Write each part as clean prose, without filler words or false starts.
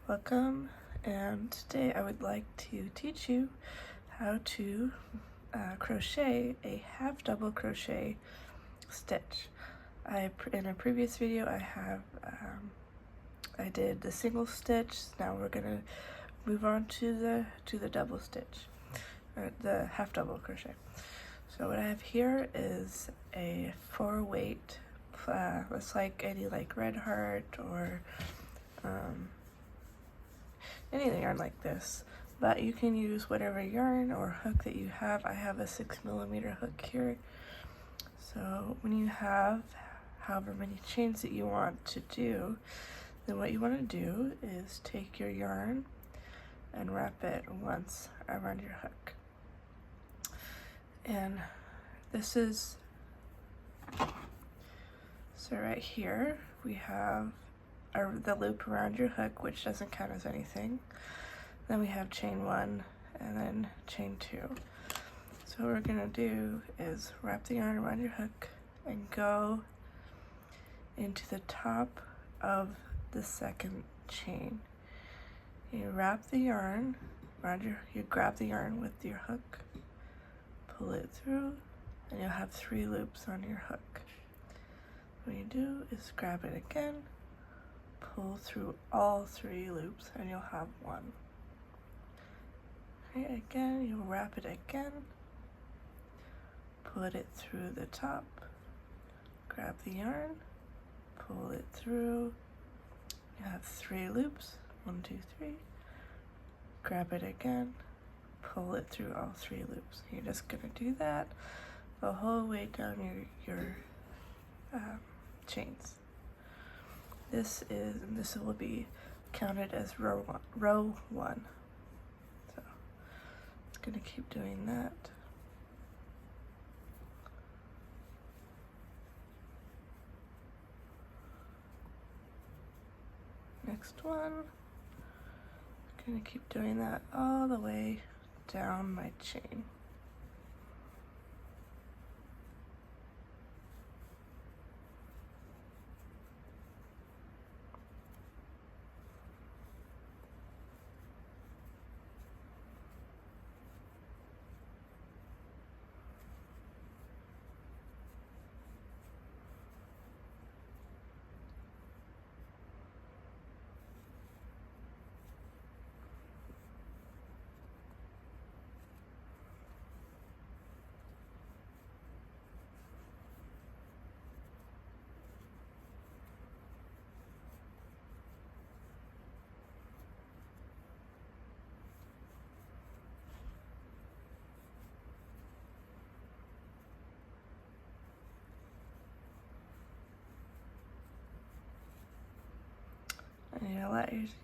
Welcome, and today I would like to teach you how to crochet a half double crochet stitch. In a previous video I did the single stitch. Now we're gonna move on to the double stitch, or the half double crochet. So what I have here is a 4-weight, it's like any red heart or anything yarn like this, but you can use whatever yarn or hook that you have. I have a 6mm hook here. So when you have however many chains that you want to do, then what you want to do is take your yarn and wrap it once around your hook. And this is, so right here we have the loop around your hook, which doesn't count as anything. Then we have chain 1 and then chain 2. So what we're gonna do is wrap the yarn around your hook and go into the top of the second chain. You wrap the yarn around you grab the yarn with your hook, pull it through, and you'll have 3 loops on your hook. What you do is grab it again, pull through all 3 loops, and you'll have 1. Okay, again, you'll wrap it again, put it through the top, grab the yarn, pull it through, you have 3 loops, 1, 2, 3, grab it again, pull it through all 3 loops. You're just gonna do that the whole way down your chains. This will be counted as row one. So it's gonna keep doing that. Next one. I'm gonna keep doing that all the way down my chain.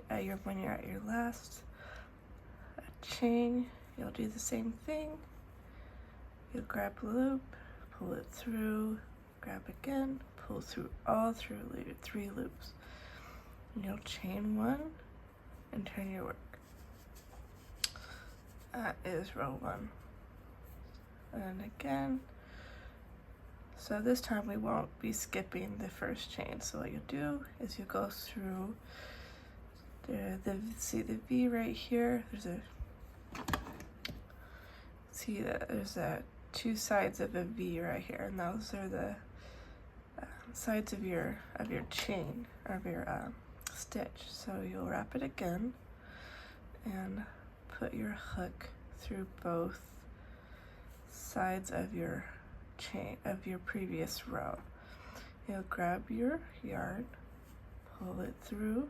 And when you're at your last chain, you'll do the same thing. You'll grab the loop, pull it through, grab again, pull through all 3 loops. And you'll chain 1 and turn your work. That is row 1. And again, so this time we won't be skipping the first chain. So what you do is you go through see the V right here. There's 2 sides of a V right here, and those are the sides of your chain, of your stitch. So you'll wrap it again and put your hook through both sides of your chain of your previous row. You'll grab your yarn, pull it through,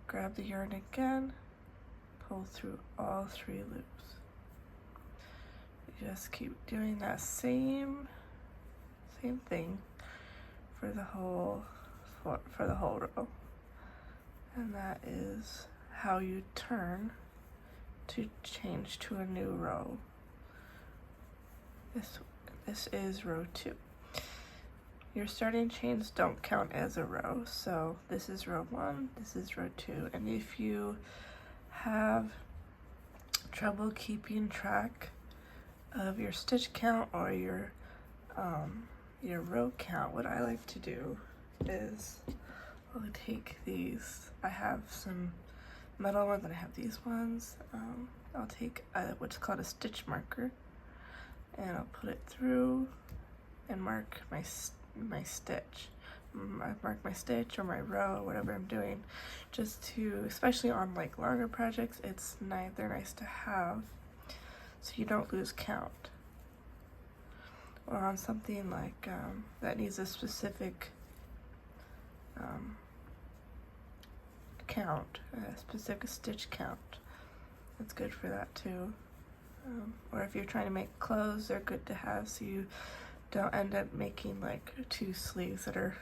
grab the yarn again, pull through all 3 loops. You just keep doing that same thing for the whole row, and that is how you turn to change to a new row. This is row 2. Your starting chains don't count as a row, so this is row 1, this is row 2. And if you have trouble keeping track of your stitch count or your row count, what I like to do is I'll take these I have some metal ones and I have these ones. I'll take what's called a stitch marker, and I'll put it through and mark my stitch. I mark my stitch or my row or whatever I'm doing, just to, especially on like longer projects, they're nice to have so you don't lose count. Or on something like that needs a specific count, a specific stitch count. It's good for that too. Or if you're trying to make clothes, they're good to have so you don't end up making like 2 sleeves that are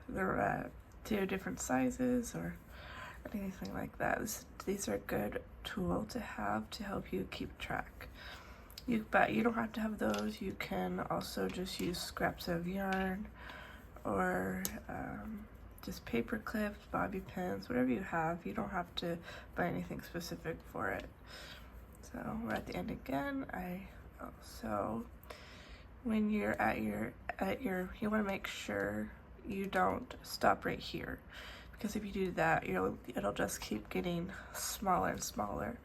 they're 2 different sizes or anything like that. These are a good tool to have to help you keep track. But you don't have to have those. You can also just use scraps of yarn or just paper clips, bobby pins, whatever you have. You don't have to buy anything specific for it. So we're at the end again. So when you're at your, you want to make sure you don't stop right here, because if you do that, it'll just keep getting smaller and smaller.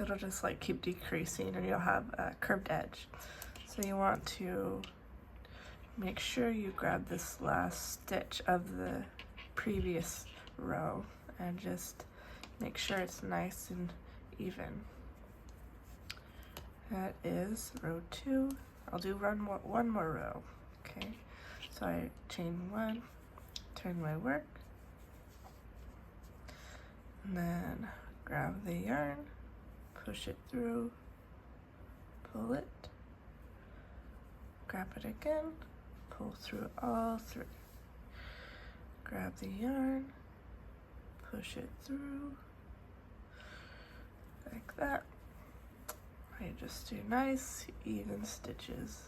It'll just like keep decreasing and you'll have a curved edge. So you want to make sure you grab this last stitch of the previous row and just make sure it's nice and even. That is row 2. I'll do one more row. Okay, so I chain 1, turn my work, and then grab the yarn, push it through, pull it, grab it again, pull through all 3. Grab the yarn, push it through, like that. I just do nice, even stitches.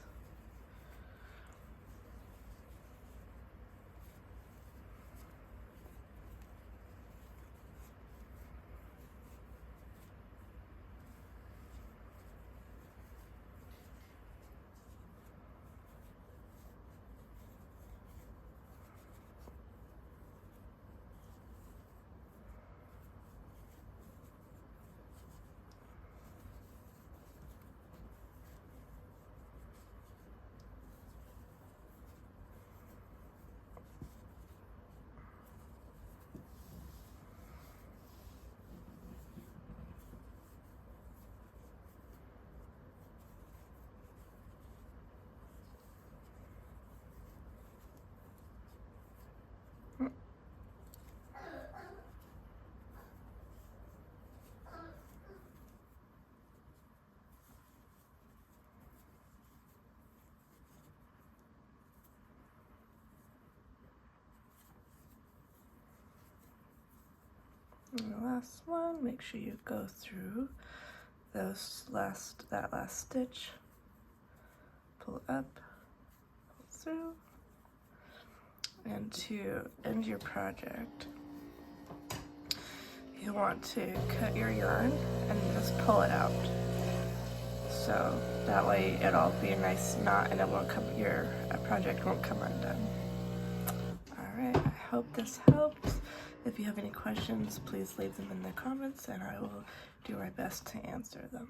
And the last one, make sure you go through that last stitch, pull up, pull through, and to end your project, you want to cut your yarn and just pull it out. So that way it'll be a nice knot and it won't come, your project won't come undone. Alright, I hope this helped. If you have any questions, please leave them in the comments and I will do my best to answer them.